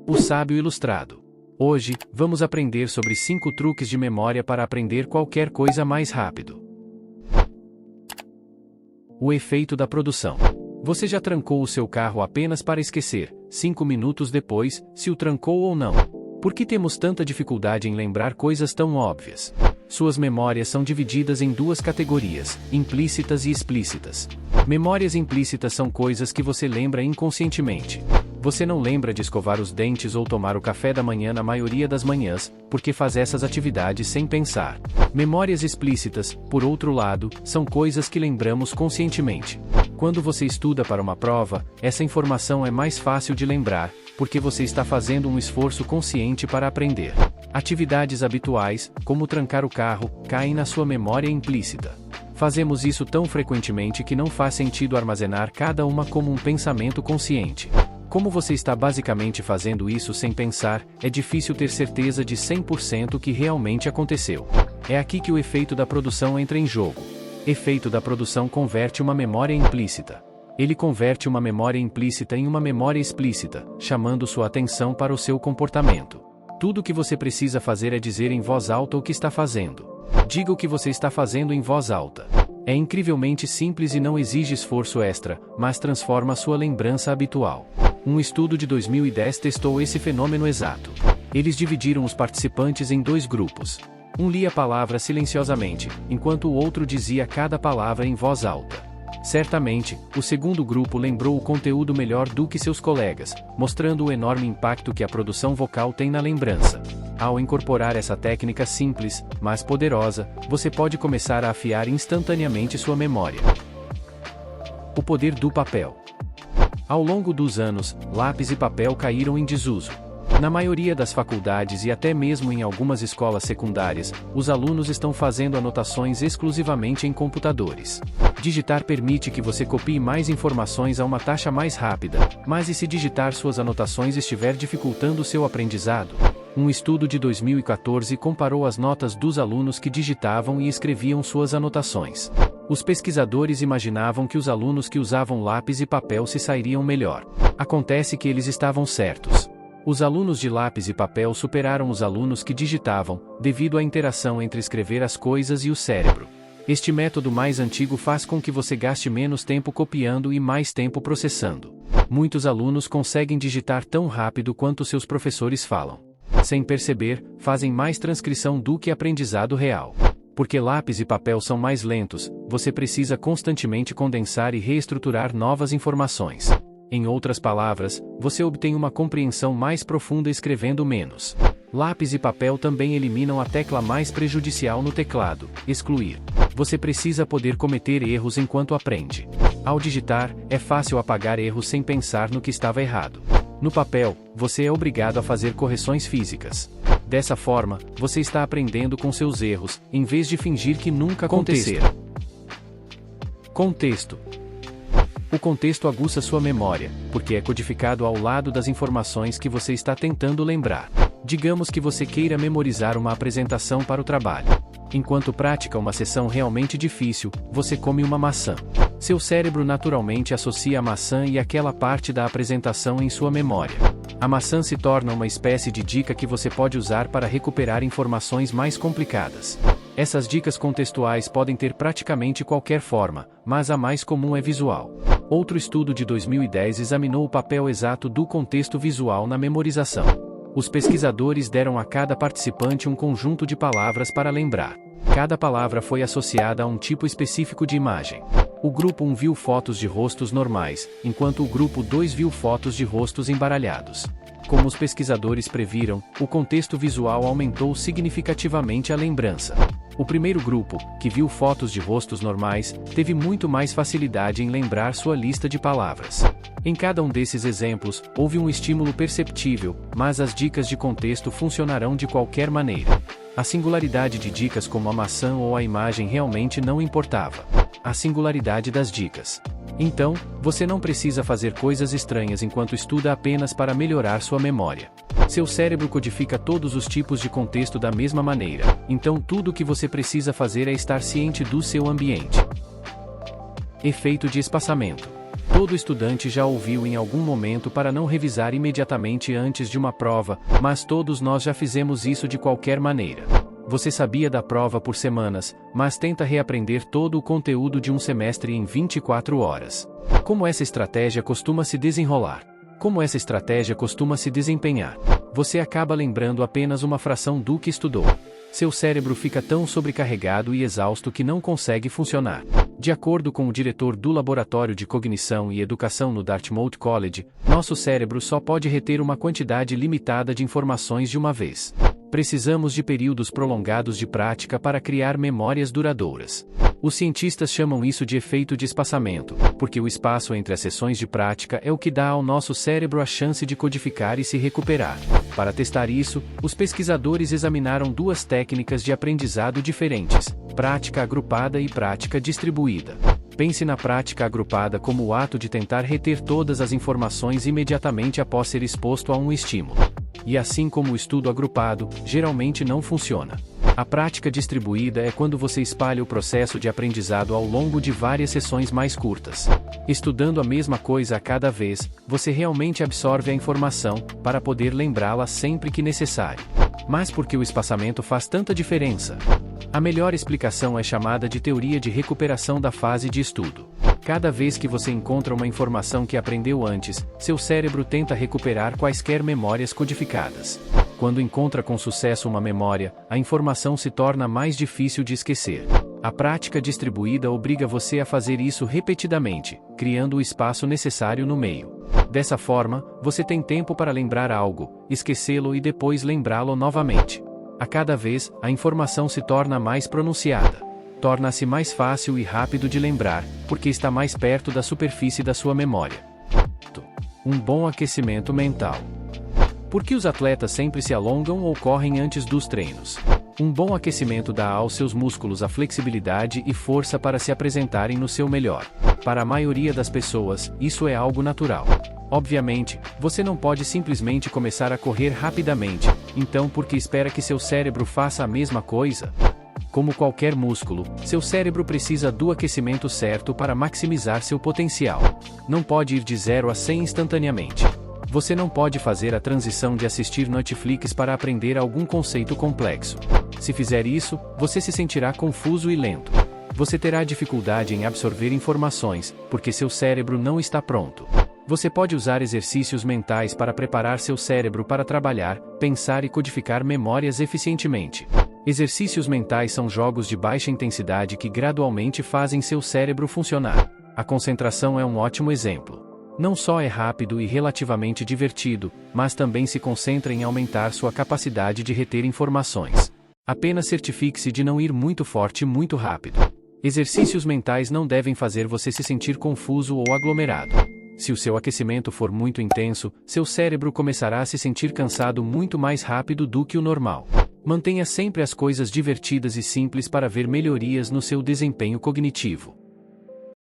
O Sábio Ilustrado. Hoje, vamos aprender sobre 5 truques de memória para aprender qualquer coisa mais rápido. O efeito da produção. Você já trancou o seu carro apenas para esquecer, 5 minutos depois, se o trancou ou não? Por que temos tanta dificuldade em lembrar coisas tão óbvias? Suas memórias são divididas em 2 categorias, implícitas e explícitas. Memórias implícitas são coisas que você lembra inconscientemente. Você não lembra de escovar os dentes ou tomar o café da manhã na maioria das manhãs, porque faz essas atividades sem pensar. Memórias explícitas, por outro lado, são coisas que lembramos conscientemente. Quando você estuda para uma prova, essa informação é mais fácil de lembrar, porque você está fazendo um esforço consciente para aprender. Atividades habituais, como trancar o carro, caem na sua memória implícita. Fazemos isso tão frequentemente que não faz sentido armazenar cada uma como um pensamento consciente. Como você está basicamente fazendo isso sem pensar, é difícil ter certeza de 100% que realmente aconteceu. É aqui que o efeito da produção entra em jogo. Efeito da produção converte uma memória implícita. Ele converte uma memória implícita em uma memória explícita, chamando sua atenção para o seu comportamento. Tudo o que você precisa fazer é dizer em voz alta o que está fazendo. Diga o que você está fazendo em voz alta. É incrivelmente simples e não exige esforço extra, mas transforma sua lembrança habitual. Um estudo de 2010 testou esse fenômeno exato. Eles dividiram os participantes em 2 grupos. Um lia a palavra silenciosamente, enquanto o outro dizia cada palavra em voz alta. Certamente, o segundo grupo lembrou o conteúdo melhor do que seus colegas, mostrando o enorme impacto que a produção vocal tem na lembrança. Ao incorporar essa técnica simples, mas poderosa, você pode começar a afiar instantaneamente sua memória. O poder do papel. Ao longo dos anos, lápis e papel caíram em desuso. Na maioria das faculdades e até mesmo em algumas escolas secundárias, os alunos estão fazendo anotações exclusivamente em computadores. Digitar permite que você copie mais informações a uma taxa mais rápida, mas e se digitar suas anotações estiver dificultando seu aprendizado? Um estudo de 2014 comparou as notas dos alunos que digitavam e escreviam suas anotações. Os pesquisadores imaginavam que os alunos que usavam lápis e papel se sairiam melhor. Acontece que eles estavam certos. Os alunos de lápis e papel superaram os alunos que digitavam, devido à interação entre escrever as coisas e o cérebro. Este método mais antigo faz com que você gaste menos tempo copiando e mais tempo processando. Muitos alunos conseguem digitar tão rápido quanto seus professores falam. Sem perceber, fazem mais transcrição do que aprendizado real. Porque lápis e papel são mais lentos, você precisa constantemente condensar e reestruturar novas informações. Em outras palavras, você obtém uma compreensão mais profunda escrevendo menos. Lápis e papel também eliminam a tecla mais prejudicial no teclado, excluir. Você precisa poder cometer erros enquanto aprende. Ao digitar, é fácil apagar erros sem pensar no que estava errado. No papel, você é obrigado a fazer correções físicas. Dessa forma, você está aprendendo com seus erros, em vez de fingir que nunca aconteceram. Contexto. O contexto aguça sua memória, porque é codificado ao lado das informações que você está tentando lembrar. Digamos que você queira memorizar uma apresentação para o trabalho. Enquanto pratica uma sessão realmente difícil, você come uma maçã. Seu cérebro naturalmente associa a maçã e aquela parte da apresentação em sua memória. A maçã se torna uma espécie de dica que você pode usar para recuperar informações mais complicadas. Essas dicas contextuais podem ter praticamente qualquer forma, mas a mais comum é visual. Outro estudo de 2010 examinou o papel exato do contexto visual na memorização. Os pesquisadores deram a cada participante um conjunto de palavras para lembrar. Cada palavra foi associada a um tipo específico de imagem. O grupo 1 viu fotos de rostos normais, enquanto o grupo 2 viu fotos de rostos embaralhados. Como os pesquisadores previram, o contexto visual aumentou significativamente a lembrança. O primeiro grupo, que viu fotos de rostos normais, teve muito mais facilidade em lembrar sua lista de palavras. Em cada um desses exemplos, houve um estímulo perceptível, mas as dicas de contexto funcionarão de qualquer maneira. A singularidade de dicas como a maçã ou a imagem realmente não importava. A singularidade das dicas. Então, você não precisa fazer coisas estranhas enquanto estuda apenas para melhorar sua memória. Seu cérebro codifica todos os tipos de contexto da mesma maneira, então tudo o que você precisa fazer é estar ciente do seu ambiente. Efeito de espaçamento. Todo estudante já ouviu em algum momento para não revisar imediatamente antes de uma prova, mas todos nós já fizemos isso de qualquer maneira. Você sabia da prova por semanas, mas tenta reaprender todo o conteúdo de um semestre em 24 horas. Como essa estratégia costuma se desenrolar? Como essa estratégia costuma se desempenhar? Você acaba lembrando apenas uma fração do que estudou. Seu cérebro fica tão sobrecarregado e exausto que não consegue funcionar. De acordo com o diretor do Laboratório de Cognição e Educação no Dartmouth College, nosso cérebro só pode reter uma quantidade limitada de informações de uma vez. Precisamos de períodos prolongados de prática para criar memórias duradouras. Os cientistas chamam isso de efeito de espaçamento, porque o espaço entre as sessões de prática é o que dá ao nosso cérebro a chance de codificar e se recuperar. Para testar isso, os pesquisadores examinaram duas técnicas de aprendizado diferentes: prática agrupada e prática distribuída. Pense na prática agrupada como o ato de tentar reter todas as informações imediatamente após ser exposto a um estímulo. E assim como o estudo agrupado, geralmente não funciona. A prática distribuída é quando você espalha o processo de aprendizado ao longo de várias sessões mais curtas. Estudando a mesma coisa a cada vez, você realmente absorve a informação, para poder lembrá-la sempre que necessário. Mas por que o espaçamento faz tanta diferença? A melhor explicação é chamada de teoria de recuperação da fase de estudo. Cada vez que você encontra uma informação que aprendeu antes, seu cérebro tenta recuperar quaisquer memórias codificadas. Quando encontra com sucesso uma memória, a informação se torna mais difícil de esquecer. A prática distribuída obriga você a fazer isso repetidamente, criando o espaço necessário no meio. Dessa forma, você tem tempo para lembrar algo, esquecê-lo e depois lembrá-lo novamente. A cada vez, a informação se torna mais pronunciada. Torna-se mais fácil e rápido de lembrar, porque está mais perto da superfície da sua memória. Um bom aquecimento mental. Por que os atletas sempre se alongam ou correm antes dos treinos? Um bom aquecimento dá aos seus músculos a flexibilidade e força para se apresentarem no seu melhor. Para a maioria das pessoas, isso é algo natural. Obviamente, você não pode simplesmente começar a correr rapidamente, então por que espera que seu cérebro faça a mesma coisa? Como qualquer músculo, seu cérebro precisa do aquecimento certo para maximizar seu potencial. Não pode ir de 0 a 100 instantaneamente. Você não pode fazer a transição de assistir Netflix para aprender algum conceito complexo. Se fizer isso, você se sentirá confuso e lento. Você terá dificuldade em absorver informações, porque seu cérebro não está pronto. Você pode usar exercícios mentais para preparar seu cérebro para trabalhar, pensar e codificar memórias eficientemente. Exercícios mentais são jogos de baixa intensidade que gradualmente fazem seu cérebro funcionar. A concentração é um ótimo exemplo. Não só é rápido e relativamente divertido, mas também se concentra em aumentar sua capacidade de reter informações. Apenas certifique-se de não ir muito forte muito rápido. Exercícios mentais não devem fazer você se sentir confuso ou aglomerado. Se o seu aquecimento for muito intenso, seu cérebro começará a se sentir cansado muito mais rápido do que o normal. Mantenha sempre as coisas divertidas e simples para ver melhorias no seu desempenho cognitivo.